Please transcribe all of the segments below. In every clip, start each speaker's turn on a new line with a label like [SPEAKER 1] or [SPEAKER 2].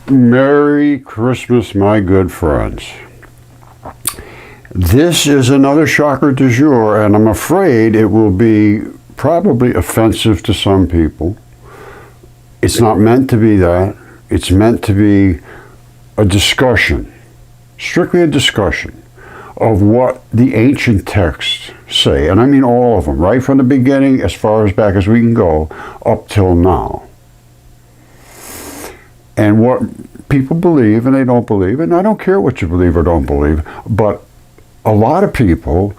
[SPEAKER 1] Merry Christmas, my good friends. This is another shocker du jour, and I'm afraid it will be probably offensive to some people. It's not meant to be that. It's meant to be a discussion, strictly a discussion of what the ancient texts say, and I mean all of them, right from the beginning as far as back as we can go up till now. And what people believe and they don't believe, and I don't care what you believe or don't believe, but a lot of people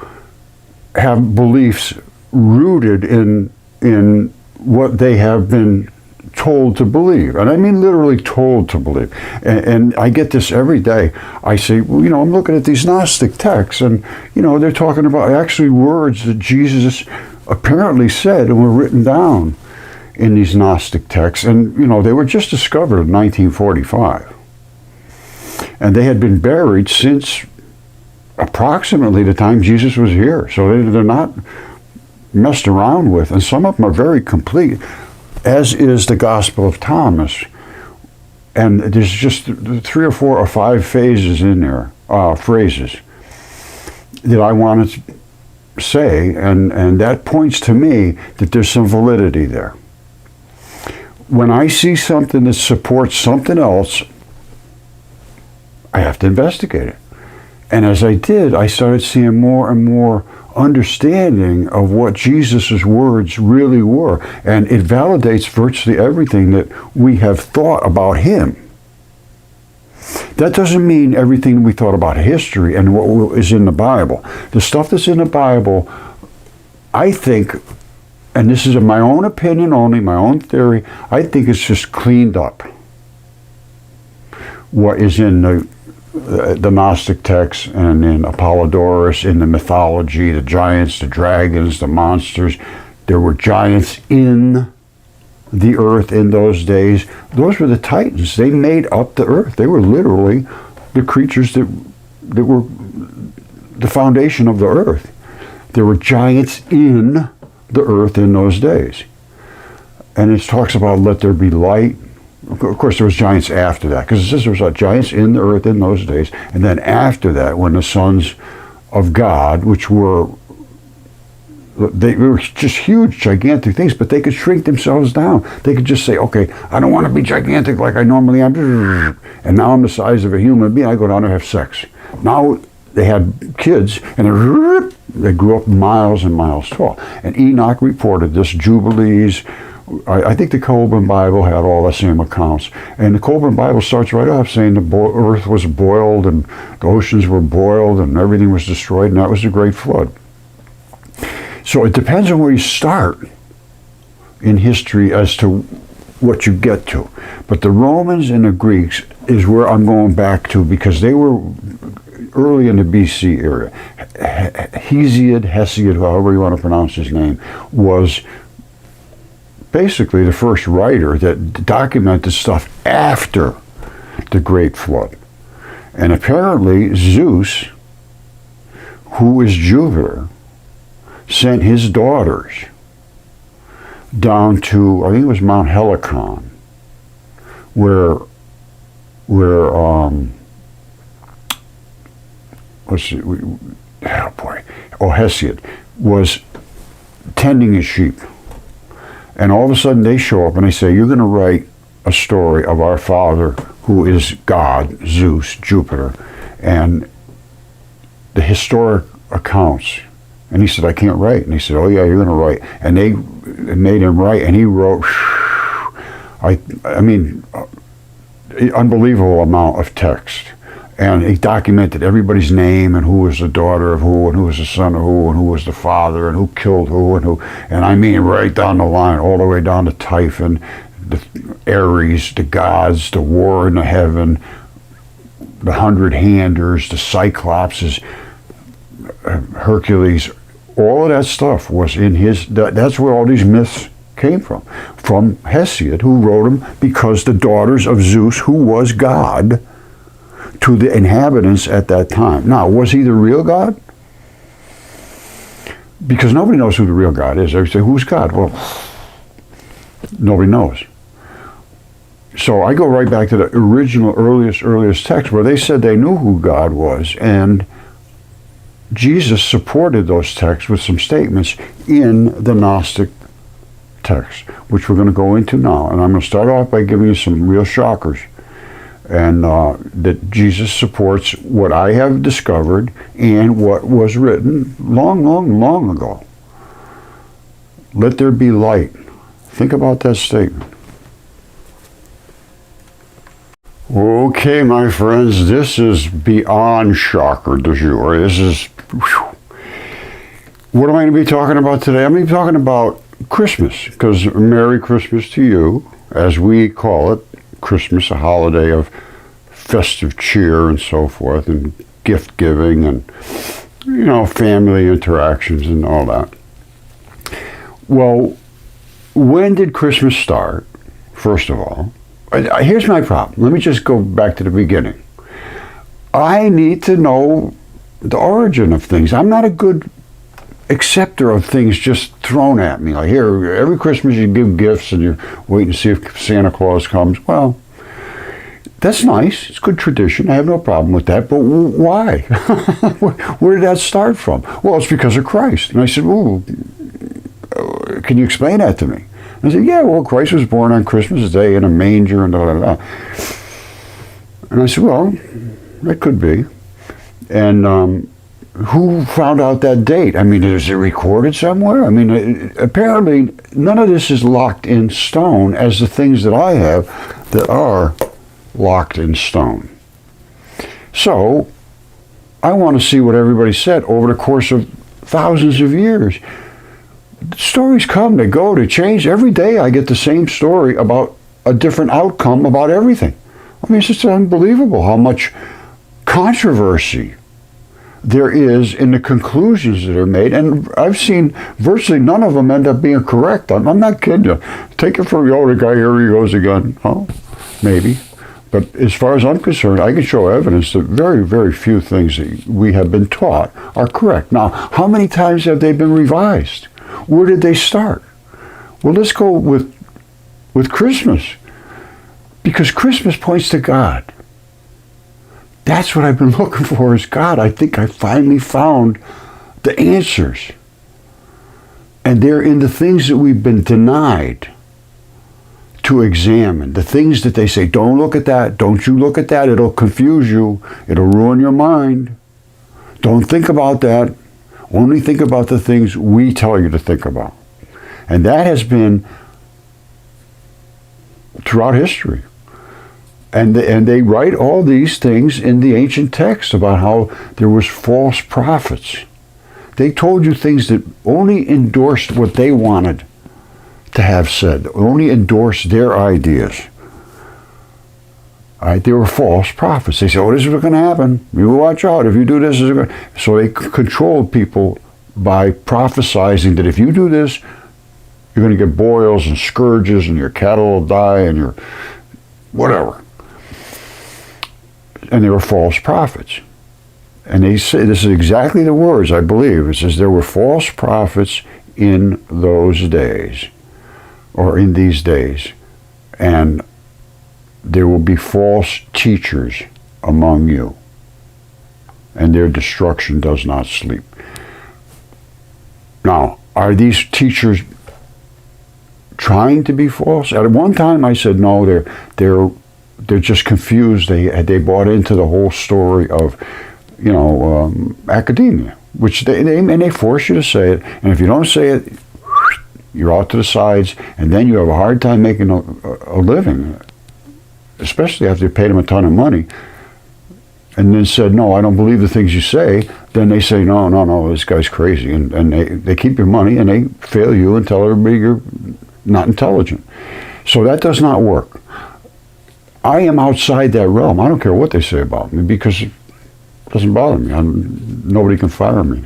[SPEAKER 1] have beliefs rooted in what they have been told to believe. And I mean literally told to believe. And I get this every day. I say, well, you know, I'm looking at these Gnostic texts, and, you know, they're talking about actually words that Jesus apparently said and were written down in these Gnostic texts, and you know, they were just discovered in 1945, and they had been buried since approximately the time Jesus was here, so they're not messed around with, and some of them are very complete, as is the Gospel of Thomas, and there's just 3 or 4 or 5 phases in there, phrases that I want to say, and that points to me that there's some validity there. When I see something that supports something else, I have to investigate it. And as I did, I started seeing more and more understanding of what Jesus' words really were. And it validates virtually everything that we have thought about him. That doesn't mean everything we thought about history and what is in the Bible. The stuff that's in the Bible, I think, and this is my own opinion only, my own theory, I think it's just cleaned up what is in the Gnostic texts and in Apollodorus, in the mythology, the giants, the dragons, the monsters. There were giants in the earth in those days. Those were the titans. They made up the earth. They were literally the creatures that were the foundation of the earth. There were giants in the earth in those days. And it talks about let there be light. Of course, there was giants after that, because it says there was giants in the earth in those days. And then after that, when the sons of God, which they were just huge, gigantic things, but they could shrink themselves down. They could just say, okay, I don't want to be gigantic like I normally am, and now I'm the size of a human being. I go down there and have sex. Now they had kids, and they grew up miles and miles tall. And Enoch reported this, Jubilees. I think the Colburn Bible had all the same accounts. And the Colburn Bible starts right off saying the earth was boiled and the oceans were boiled and everything was destroyed, and that was the Great Flood. So it depends on where you start in history as to what you get to. But the Romans and the Greeks is where I'm going back to, because they were early in the BC era. Hesiod, however you want to pronounce his name, was basically the first writer that documented stuff after the Great Flood. And apparently Zeus, who is Jupiter, sent his daughters down to, I think it was Mount Helicon, where Hesiod was tending his sheep. And all of a sudden they show up and they say, you're going to write a story of our father who is God, Zeus, Jupiter, and the historic accounts. And he said, I can't write. And he said, oh yeah, you're going to write. And they made him write, and he wrote, I mean, unbelievable amount of text. And he documented everybody's name and who was the daughter of who and who was the son of who and who was the father and who killed who and who. And I mean right down the line, all the way down to Typhon, the Ares, the gods, the war in the heaven, the 100-handers, the Cyclopses, Hercules. All of that stuff was in his, that's where all these myths came from Hesiod, who wrote them because the daughters of Zeus, who was God to the inhabitants at that time. Now, was he the real God? Because nobody knows who the real God is. They say, who's God? Well, nobody knows. So I go right back to the original, earliest text where they said they knew who God was, and Jesus supported those texts with some statements in the Gnostic text, which we're going to go into now. And I'm going to start off by giving you some real shockers, and that Jesus supports what I have discovered and what was written long ago. Let there be light. Think about that statement. Okay, my friends, this is beyond shocker du jour. This is, whew. What am I going to be talking about today? I'm going to be talking about Christmas, because Merry Christmas to you, as we call it. Christmas, a holiday of festive cheer and so forth, and gift giving, and, you know, family interactions and all that. Well, when did Christmas start, first of all? Here's my problem. Let me just go back to the beginning. I need to know the origin of things. I'm not a good acceptor of things just thrown at me. Like, here, every Christmas you give gifts and you're waiting to see if Santa Claus comes. Well, that's nice. It's good tradition. I have no problem with that. But why? Where did that start from? Well, it's because of Christ. And I said, ooh, can you explain that to me? I said, yeah, well, Christ was born on Christmas Day in a manger and da da da. And I said, well, that could be. And who found out that date? I mean, is it recorded somewhere? I mean, apparently none of this is locked in stone as the things that I have that are locked in stone. So I want to see what everybody said over the course of thousands of years. Stories come, they go, they change. Every day I get the same story about a different outcome about everything. I mean, it's just unbelievable how much controversy there is in the conclusions that are made. And I've seen virtually none of them end up being correct. I'm not kidding you. Take it from the guy, here he goes again. Oh, maybe. But as far as I'm concerned, I can show evidence that very, very few things that we have been taught are correct. Now, how many times have they been revised? Where did they start? Well, let's go with Christmas, because Christmas points to God. That's what I've been looking for, is God. I think I finally found the answers. And they're in the things that we've been denied to examine. The things that they say, don't look at that, don't you look at that, it'll confuse you, it'll ruin your mind. Don't think about that. Only think about the things we tell you to think about. And that has been throughout history. And they write all these things in the ancient texts about how there was false prophets. They told you things that only endorsed what they wanted to have said, only endorsed their ideas. All right, they were false prophets. They said, oh, this is what's going to happen. You watch out. If you do this, so they controlled people by prophesizing that if you do this, you're going to get boils and scourges, and your cattle will die, and your whatever. And they were false prophets. And they say, this is exactly the words, I believe. It says there were false prophets in those days, or in these days. And there will be false teachers among you, and their destruction does not sleep. Now, are these teachers trying to be false? At one time I said, no, they're just confused. They bought into the whole story of, you know, academia, which they force you to say it, and if you don't say it, you're out to the sides, and then you have a hard time making a living, especially after you paid them a ton of money, and then said, no, I don't believe the things you say. Then they say, no, this guy's crazy, and they keep your money, and they fail you and tell everybody you're not intelligent. So that does not work. I am outside that realm. I don't care what they say about me, because it doesn't bother me. Nobody can fire me.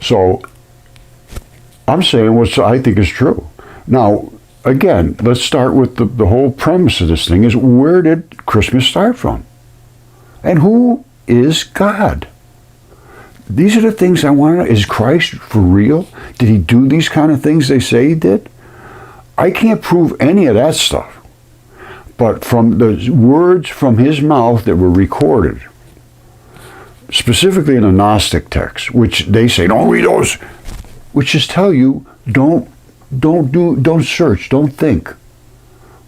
[SPEAKER 1] So I'm saying what I think is true. Now, again, let's start with the whole premise of this thing is, where did Christmas start from? And who is God? These are the things I want to know. Is Christ for real? Did he do these kind of things they say he did? I can't prove any of that stuff. But from the words from his mouth that were recorded, specifically in the Gnostic text, which they say, don't read those, which just tell you, don't search, don't think.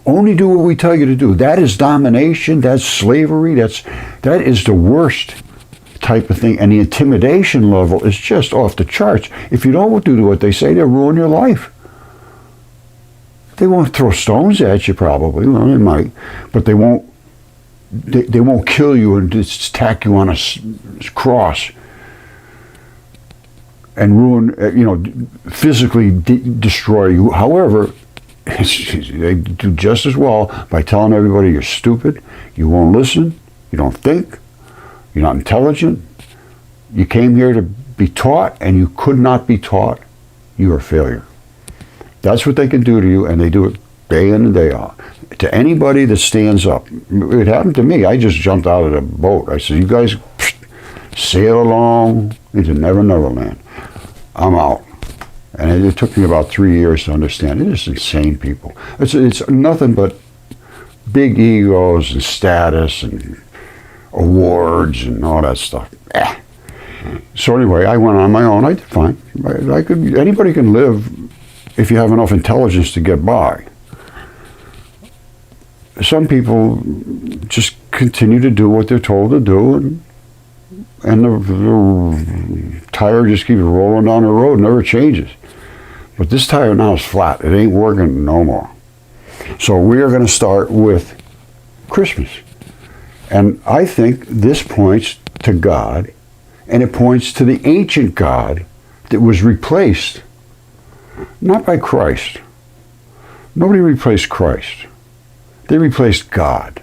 [SPEAKER 1] Only do what we tell you to do. That is domination, that's slavery, that is the worst type of thing. And the intimidation level is just off the charts. If you don't do what they say, they'll ruin your life. They won't throw stones at you probably, well, they might, but they won't kill you and just tack you on a cross and ruin, physically destroy you. However, they do just as well by telling everybody you're stupid, you won't listen, you don't think, you're not intelligent, you came here to be taught and you could not be taught, you're a failure. That's what they can do to you, and they do it day in and day out. To anybody that stands up. It happened to me. I just jumped out of the boat. I said, you guys sail along into Never Never Land. I'm out. And it took me about 3 years to understand. It is insane people. It's nothing but big egos and status and awards and all that stuff. So anyway, I went on my own. I did fine. Anybody can live if you have enough intelligence to get by. Some people just continue to do what they're told to do, and the tire just keeps rolling down the road, never changes. But this tire now is flat. It ain't working no more. So we are going to start with Christmas. And I think this points to God, and it points to the ancient God that was replaced, not by Christ. Nobody replaced Christ. They replaced God.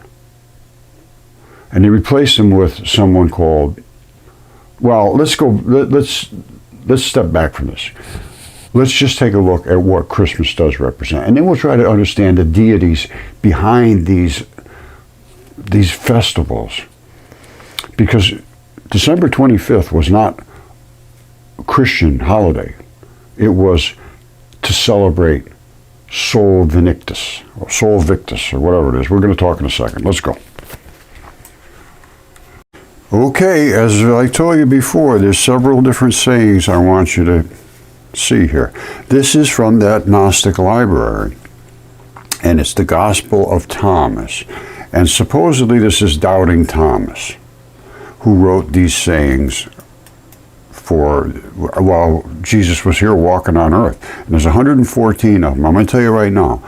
[SPEAKER 1] And they replaced him with someone called, well, let's step back from this. Let's just take a look at what Christmas does represent. And then we'll try to understand the deities behind these festivals. Because December 25th was not a Christian holiday. It was to celebrate Sol Victus, or whatever it is. We're going to talk in a second. Let's go. Okay, as I told you before, there's several different sayings I want you to see here. This is from that Gnostic library, and it's the Gospel of Thomas. And supposedly this is Doubting Thomas, who wrote these sayings while Jesus was here walking on earth. And there's 114 of them. I'm going to tell you right now,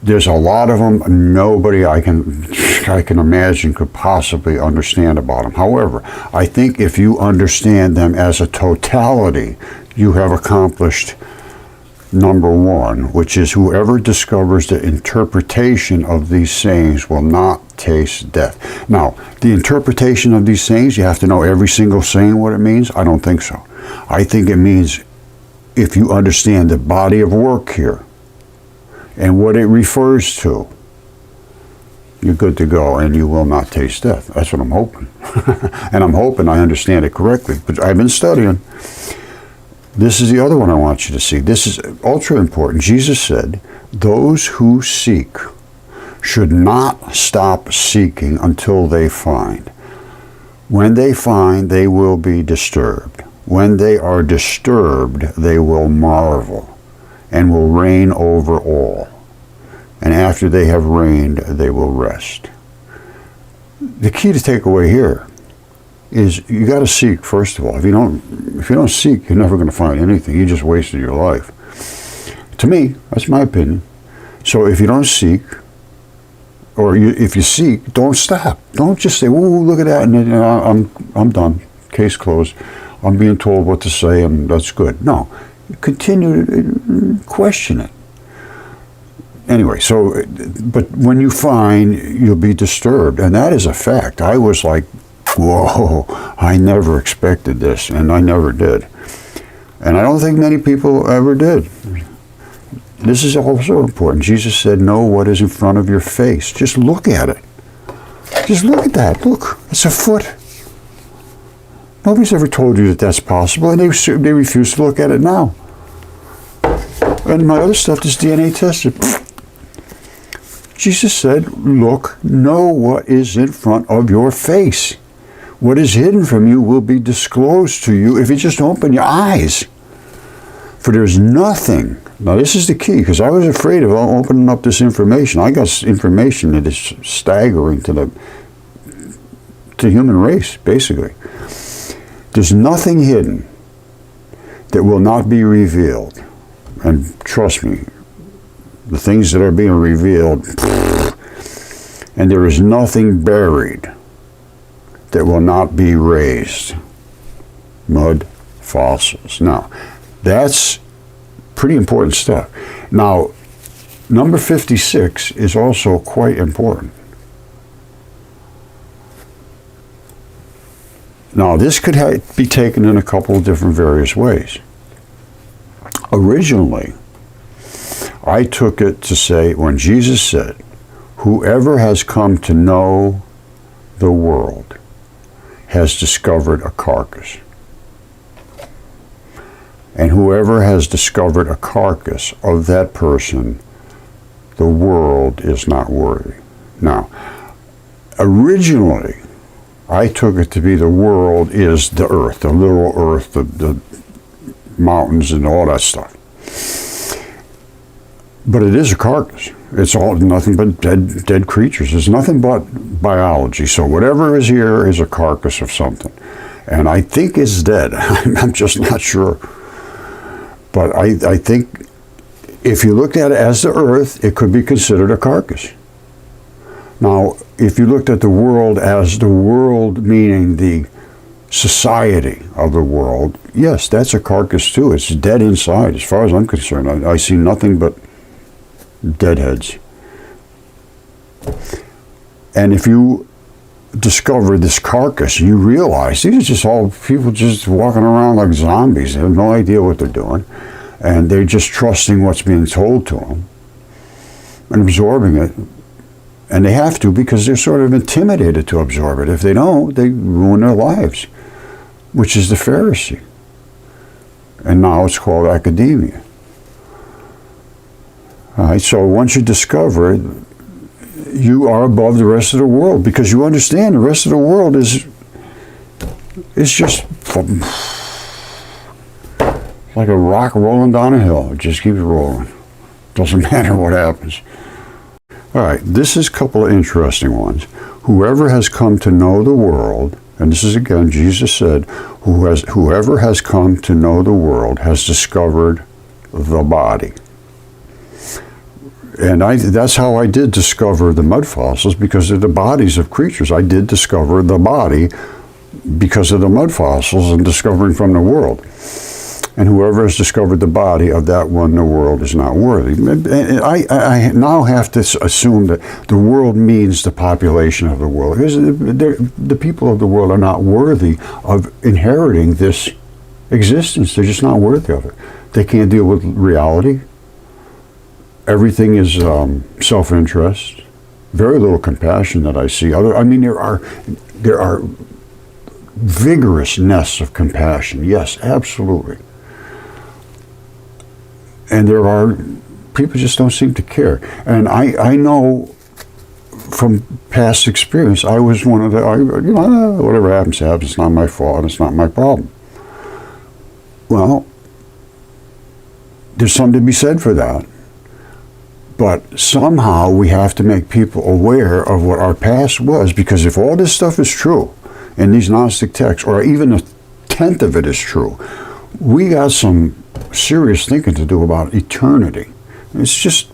[SPEAKER 1] there's a lot of them nobody I can imagine could possibly understand about them. However, I think if you understand them as a totality, you have accomplished number one, which is whoever discovers the interpretation of these sayings will not taste death. Now, the interpretation of these sayings, you have to know every single saying what it means? I don't think so. I think it means if you understand the body of work here and what it refers to, you're good to go and you will not taste death. That's what I'm hoping. And I'm hoping I understand it correctly. But I've been studying. This is the other one I want you to see. This is ultra important. Jesus said, those who seek should not stop seeking until they find. When they find, they will be disturbed. When they are disturbed, they will marvel and will reign over all. And after they have reigned, they will rest. The key to take away here is you got to seek, first of all. If you don't seek, you're never going to find anything. You just wasted your life. To me, that's my opinion. So if you don't seek, or if you seek, don't stop. Don't just say, "Ooh, look at that," and then, I'm done. Case closed. I'm being told what to say, and that's good. No, continue to question it. Anyway, but when you find, you'll be disturbed, and that is a fact. I was like, whoa, I never expected this, and I never did. And I don't think many people ever did. This is also important. Jesus said, know what is in front of your face. Just look at it. Just look at that. Look, it's a foot. Nobody's ever told you that that's possible, and they refuse to look at it now. And my other stuff is DNA tested. Jesus said, look, know what is in front of your face. What is hidden from you will be disclosed to you if you just open your eyes. For there's nothing. Now this is the key, because I was afraid of opening up this information. I got information that is staggering to the human race, basically. There's nothing hidden that will not be revealed. And trust me, the things that are being revealed, and there is nothing buried that will not be raised. Mud fossils. Now, that's pretty important stuff. Now, number 56 is also quite important. Now, this could be taken in a couple of different various ways. Originally, I took it to say, when Jesus said, whoever has come to know the world has discovered a carcass. And whoever has discovered a carcass of that person, the world is not worthy. Now, originally, I took it to be the world is the earth, the literal earth, the mountains and all that stuff. But it is a carcass. It's all nothing but dead creatures. It's nothing but biology. So whatever is here is a carcass of something. And I think it's dead. I'm just not sure. But I think if you looked at it as the earth, it could be considered a carcass. Now, if you looked at the world as the world, meaning the society of the world, yes, that's a carcass too. It's dead inside. As far as I'm concerned, I see nothing but deadheads. And if you discover this carcass, you realize these are just all people just walking around like zombies. They have no idea what they're doing. And they're just trusting what's being told to them and absorbing it. And they have to, because they're sort of intimidated to absorb it. If they don't, they ruin their lives, which is the Pharisee. And now it's called academia. All right, so once you discover it, you are above the rest of the world, because you understand the rest of the world is just like a rock rolling down a hill. It just keeps rolling. Doesn't matter what happens. All right, this is a couple of interesting ones. Whoever has come to know the world, and this is again, Jesus said, whoever has come to know the world has discovered the body. And that's how I did discover the mud fossils, because of the bodies of creatures. I did discover the body because of the mud fossils and discovering from the world. And whoever has discovered the body of that one, the world is not worthy. And I now have to assume that the world means the population of the world, because the people of the world are not worthy of inheriting this existence. They're just not worthy of it. They can't deal with reality. Everything is self-interest. Very little compassion that I see. I mean, there are vigorous nests of compassion. Yes, absolutely. And there are people just don't seem to care. And I know from past experience, I was one of the, whatever happens, happens. It's not my fault. It's not my problem. Well, there's something to be said for that. But somehow we have to make people aware of what our past was, because if all this stuff is true in these Gnostic texts, or even a tenth of it is true, we got some serious thinking to do about eternity. It's just,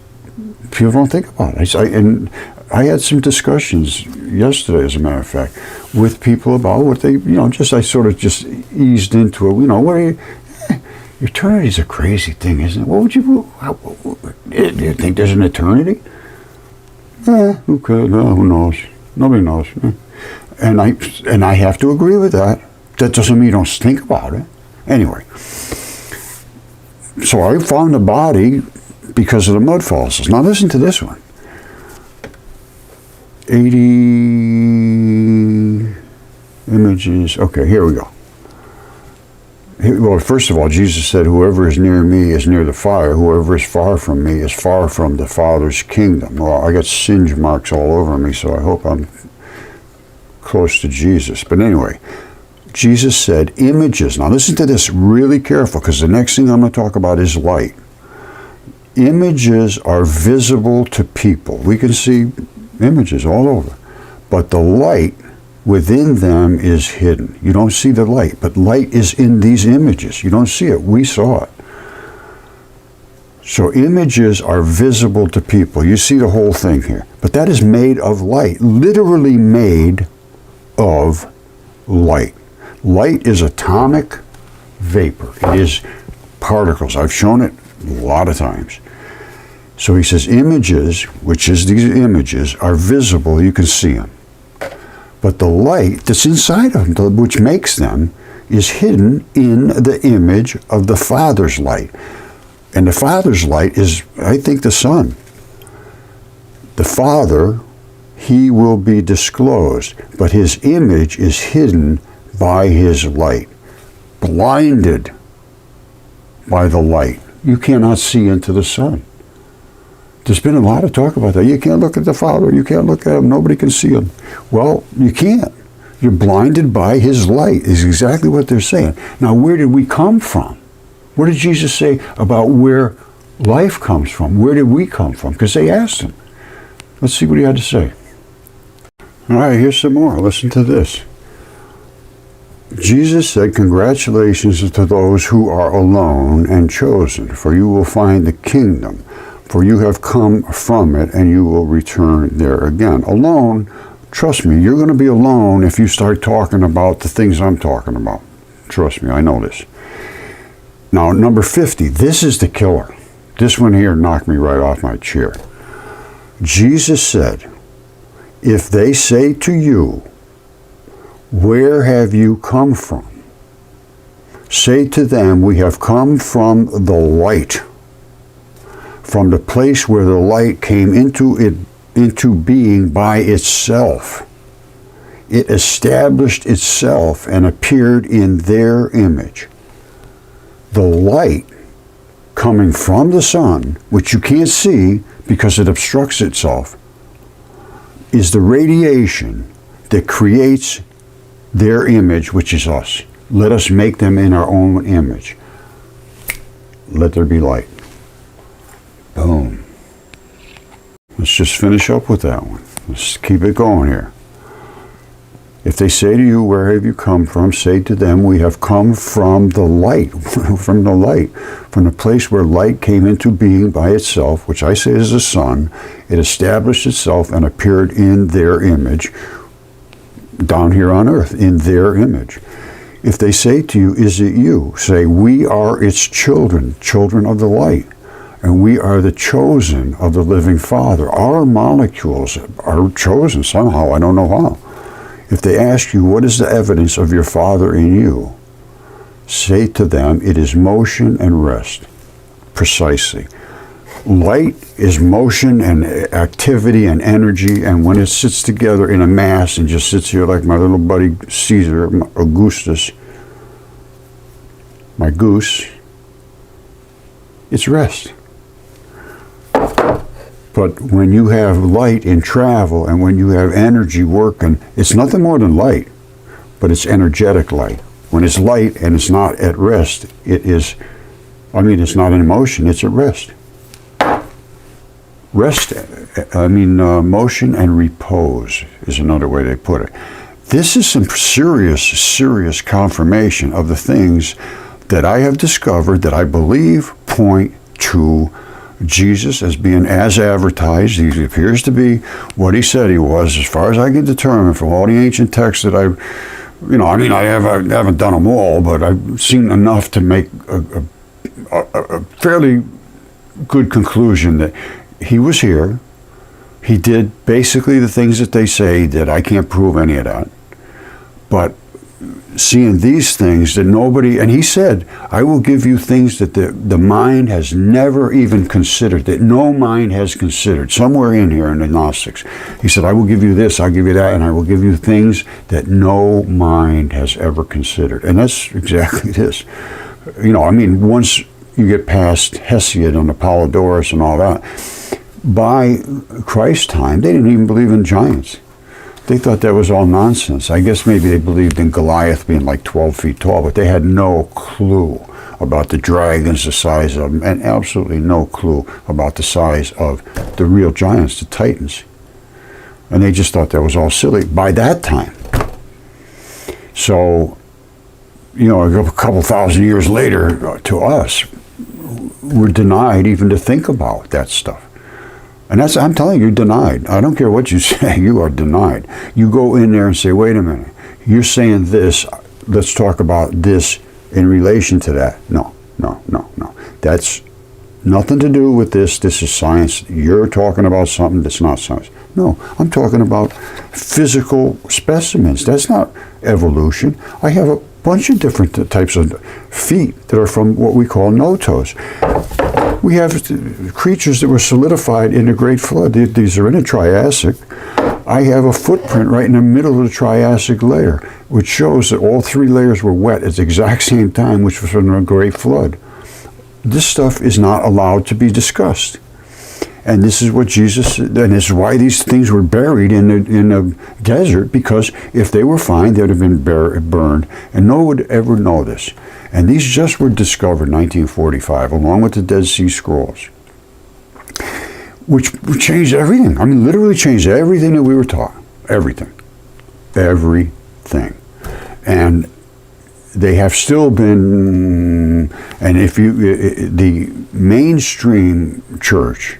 [SPEAKER 1] people don't think about it. And I had some discussions yesterday, as a matter of fact, with people about what they, I sort of just eased into it. What are you... Eternity's a crazy thing, isn't it? What would you... Do you think there's an eternity? Who could? Who knows? Nobody knows. And I have to agree with that. That doesn't mean you don't think about it. Anyway. So I found the body because of the mud fossils. Now listen to this one. 80 images. Okay, here we go. Well, first of all, Jesus said, whoever is near me is near the fire. Whoever is far from me is far from the Father's kingdom. Well, I got singe marks all over me, so I hope I'm close to Jesus. But anyway, Jesus said images. Now listen to this really careful, because the next thing I'm going to talk about is light. Images are visible to people. We can see images all over. But the light within them is hidden. You don't see the light, but light is in these images. You don't see it. We saw it. So images are visible to people. You see the whole thing here. But that is made of light, literally made of light. Light is atomic vapor. It is particles. I've shown it a lot of times. So he says images, which is these images, are visible. You can see them. But the light that's inside of them, which makes them, is hidden in the image of the Father's light. And the Father's light is, I think, the Son. The Father, he will be disclosed, but his image is hidden by his light, blinded by the light. You cannot see into the Son. There's been a lot of talk about that. You can't look at the Father. You can't look at him. Nobody can see him. Well, you can't. You're blinded by his light, is exactly what they're saying. Now, where did we come from? What did Jesus say about where life comes from? Where did we come from? Because they asked him. Let's see what he had to say. All right, here's some more. Listen to this. Jesus said, congratulations to those who are alone and chosen, for you will find the kingdom. For you have come from it, and you will return there again. Alone, trust me, you're going to be alone if you start talking about the things I'm talking about. Trust me, I know this. Now, number 50, this is the killer. This one here knocked me right off my chair. Jesus said, if they say to you, where have you come from? Say to them, we have come from the light, from the place where the light came into being by itself. It established itself and appeared in their image. The light coming from the sun, which you can't see because it obstructs itself, is the radiation that creates their image, which is us. Let us make them in our own image. Let there be light. Boom. Let's just finish up with that one. Let's keep it going here. If they say to you, where have you come from? Say to them, we have come from the light, from the light, from the place where light came into being by itself, which I say is the sun. It established itself and appeared in their image, down here on earth, in their image. If they say to you, is it you? Say, we are its children, children of the light. And we are the chosen of the living Father. Our molecules are chosen somehow. I don't know how. If they ask you, what is the evidence of your Father in you? Say to them, it is motion and rest. Precisely. Light is motion and activity and energy, and when it sits together in a mass and just sits here like my little buddy Caesar, Augustus, my goose, it's rest. But when you have light in travel and when you have energy working, it's nothing more than light, but it's energetic light. When it's light and it's not at rest, it's not in motion, it's at rest. Motion and repose is another way they put it. This is some serious confirmation of the things that I have discovered that I believe point to Jesus as being as advertised. He appears to be what he said he was, as far as I can determine from all the ancient texts that I haven't done them all, but I've seen enough to make a fairly good conclusion that he was here. He did basically the things that they say that I can't prove any of that. But seeing these things that nobody, and he said, I will give you things that the mind has never even considered, that no mind has considered, somewhere in here in the Gnostics. He said, I will give you this, I'll give you that, and I will give you things that no mind has ever considered. And that's exactly this. You know, I mean, once you get past Hesiod and Apollodorus and all that, by Christ's time, they didn't even believe in giants. They thought that was all nonsense. I guess maybe they believed in Goliath being like 12 feet tall, but they had no clue about the dragons the size of them, and absolutely no clue about the size of the real giants, the titans. And they just thought that was all silly by that time. So, you know, a couple thousand years later, to us, we're denied even to think about that stuff. And that's, I'm telling you, you're denied. I don't care what you say, you are denied. You go in there and say, wait a minute, you're saying this, let's talk about this in relation to that. No. That's nothing to do with this. This is science. You're talking about something that's not science. No, I'm talking about physical specimens. That's not evolution. I have a bunch of different types of feet that are from what we call notos. We have creatures that were solidified in the Great Flood. These are in the Triassic. I have a footprint right in the middle of the Triassic layer, which shows that all three layers were wet at the exact same time, which was from the Great Flood. This stuff is not allowed to be discussed. And this is what Jesus, and this is why these things were buried in the desert, because if they were fine, they would have been burned, and no one would ever know this. And these just were discovered in 1945, along with the Dead Sea Scrolls, which changed everything. I mean, literally changed everything that we were taught. Everything. And they have still been, and if you, the mainstream church,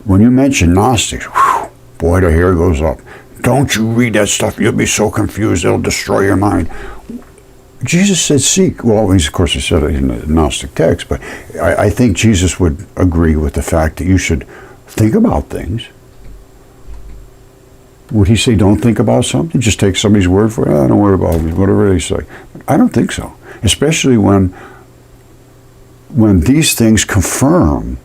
[SPEAKER 1] when you mention Gnostics, whew, boy, the hair goes up. Don't you read that stuff. You'll be so confused. It'll destroy your mind. Jesus said seek. Well, of course, he said it in the Gnostic text, but I think Jesus would agree with the fact that you should think about things. Would he say don't think about something? Just take somebody's word for it? Don't worry about it, whatever they say. I don't think so. Especially when these things confirm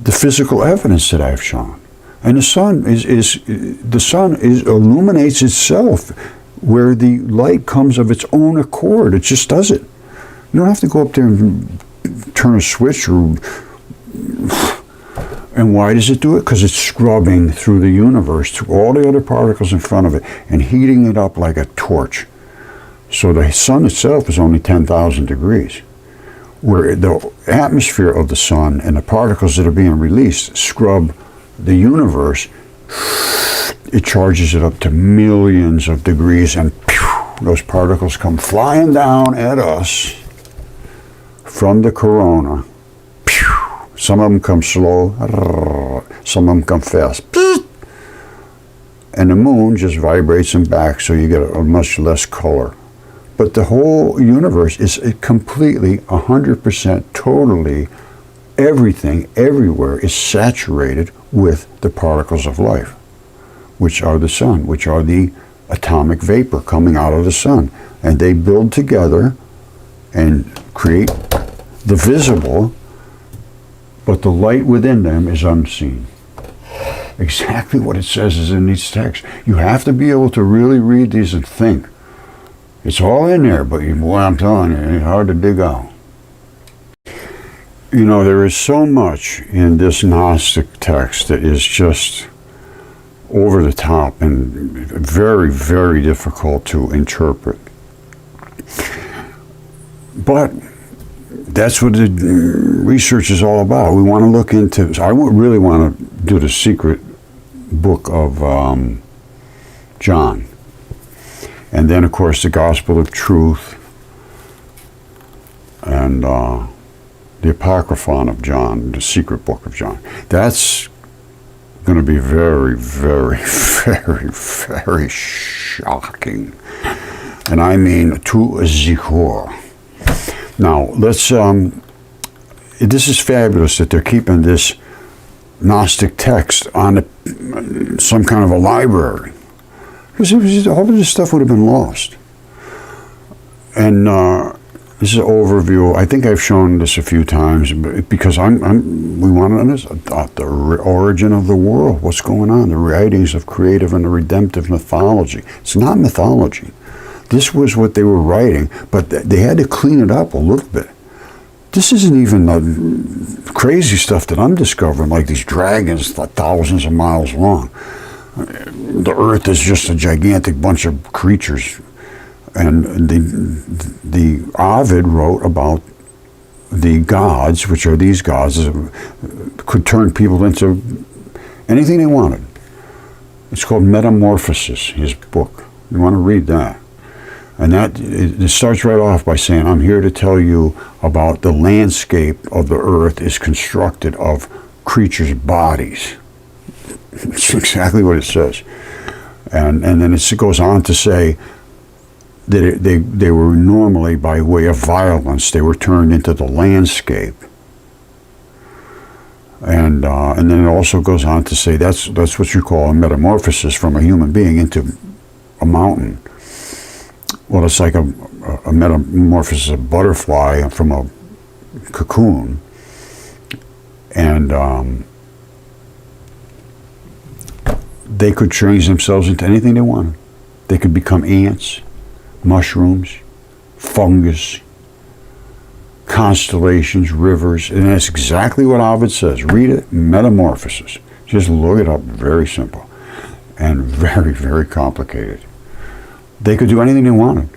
[SPEAKER 1] the physical evidence that I've shown. And the sun illuminates itself where the light comes of its own accord. It just does it. You don't have to go up there and turn a switch or. And why does it do it? Because it's scrubbing through the universe, through all the other particles in front of it, and heating it up like a torch. So the sun itself is only 10,000 degrees, where the atmosphere of the sun and the particles that are being released scrub the universe. It charges it up to millions of degrees, and those particles come flying down at us from the corona. Some of them come slow, some of them come fast. And the moon just vibrates them back, so you get a much less color. But the whole universe is completely, 100%, totally, everything, everywhere is saturated with the particles of life, which are the sun, which are the atomic vapor coming out of the sun. And they build together and create the visible, but the light within them is unseen. Exactly what it says is in these texts. You have to be able to really read these and think. It's all in there, but boy, I'm telling you, it's hard to dig out. You know, there is so much in this Gnostic text that is just over the top and very, very difficult to interpret. But that's what the research is all about. We want to look into, I really want to do the secret book of John. And then, of course, the Gospel of Truth and the Apocryphon of John, the secret book of John. That's going to be very, very, very, very shocking. And I mean to a zichor. Now, let's, this is fabulous that they're keeping this Gnostic text on some kind of a library. Because all of this stuff would have been lost. And this is an overview. I think I've shown this a few times because we want to understand the origin of the world. What's going on? The writings of creative and the redemptive mythology. It's not mythology. This was what they were writing, but they had to clean it up a little bit. This isn't even the crazy stuff that I'm discovering, like these dragons thousands of miles long. The earth is just a gigantic bunch of creatures. And the Ovid wrote about the gods, which are these gods, could turn people into anything they wanted. It's called Metamorphosis, his book. You want to read that. And that it starts right off by saying, I'm here to tell you about the landscape of the earth is constructed of creatures' bodies. It's exactly what it says. And then it goes on to say that they were normally, by way of violence, they were turned into the landscape. And then it also goes on to say that's what you call a metamorphosis from a human being into a mountain. Well, it's like a metamorphosis of a butterfly from a cocoon. And they could change themselves into anything they wanted. They could become ants, mushrooms, fungus, constellations, rivers, and that's exactly what Ovid says. Read it, Metamorphosis. Just look it up, very simple and very, very complicated. They could do anything they wanted.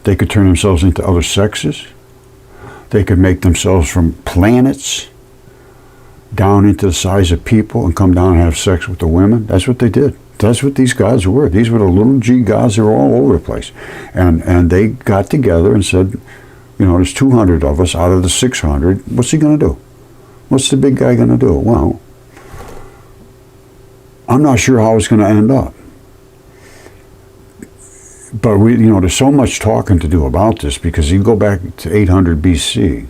[SPEAKER 1] They could turn themselves into other sexes. They could make themselves from planets down into the size of people and come down and have sex with the women. That's what they did. That's what these gods were. These were the little g gods. They were all over the place. And they got together and said, you know, there's 200 of us out of the 600. What's he going to do? What's the big guy going to do? Well, I'm not sure how it's going to end up. But there's so much talking to do about this, because you go back to 800 BC.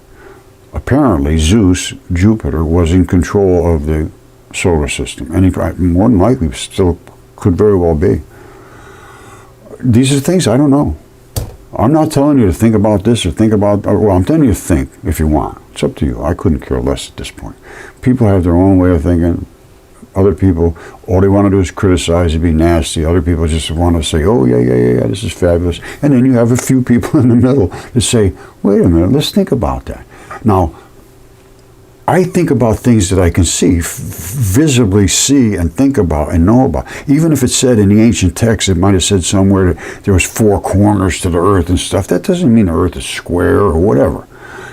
[SPEAKER 1] Apparently, Zeus, Jupiter, was in control of the solar system, and he more than likely still could very well be. These are things I don't know. I'm not telling you to think about this or think about, well, I'm telling you to think if you want. It's up to you. I couldn't care less at this point. People have their own way of thinking. Other people, all they want to do is criticize and be nasty. Other people just want to say, oh, yeah, this is fabulous. And then you have a few people in the middle that say, wait a minute, let's think about that. Now, I think about things that I can see, visibly see and think about and know about. Even if it said in the ancient text, it might have said somewhere that there was 4 corners to the earth and stuff. That doesn't mean the earth is square or whatever.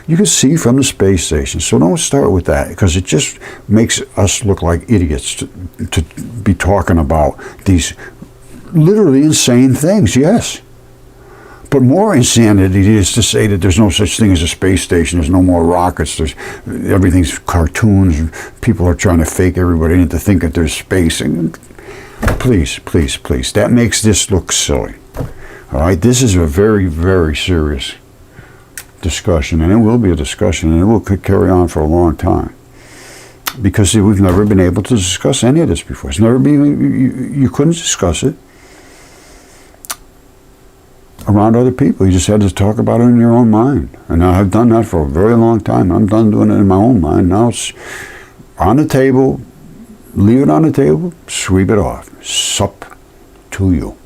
[SPEAKER 1] You can see from the space station. So don't start with that, because it just makes us look like idiots to be talking about these literally insane things, yes. But more insanity is to say that there's no such thing as a space station, there's no more rockets, everything's cartoons, people are trying to fake everybody into thinking that there's space. And please, that makes this look silly. All right, this is a very, very serious discussion, and it will be a discussion, and it will carry on for a long time, because we've never been able to discuss any of this before. It's never been, you couldn't discuss it around other people. You just had to talk about it in your own mind. And I've done that for a very long time. I'm done doing it in my own mind. Now it's on the table, leave it on the table, sweep it off. Sup to you.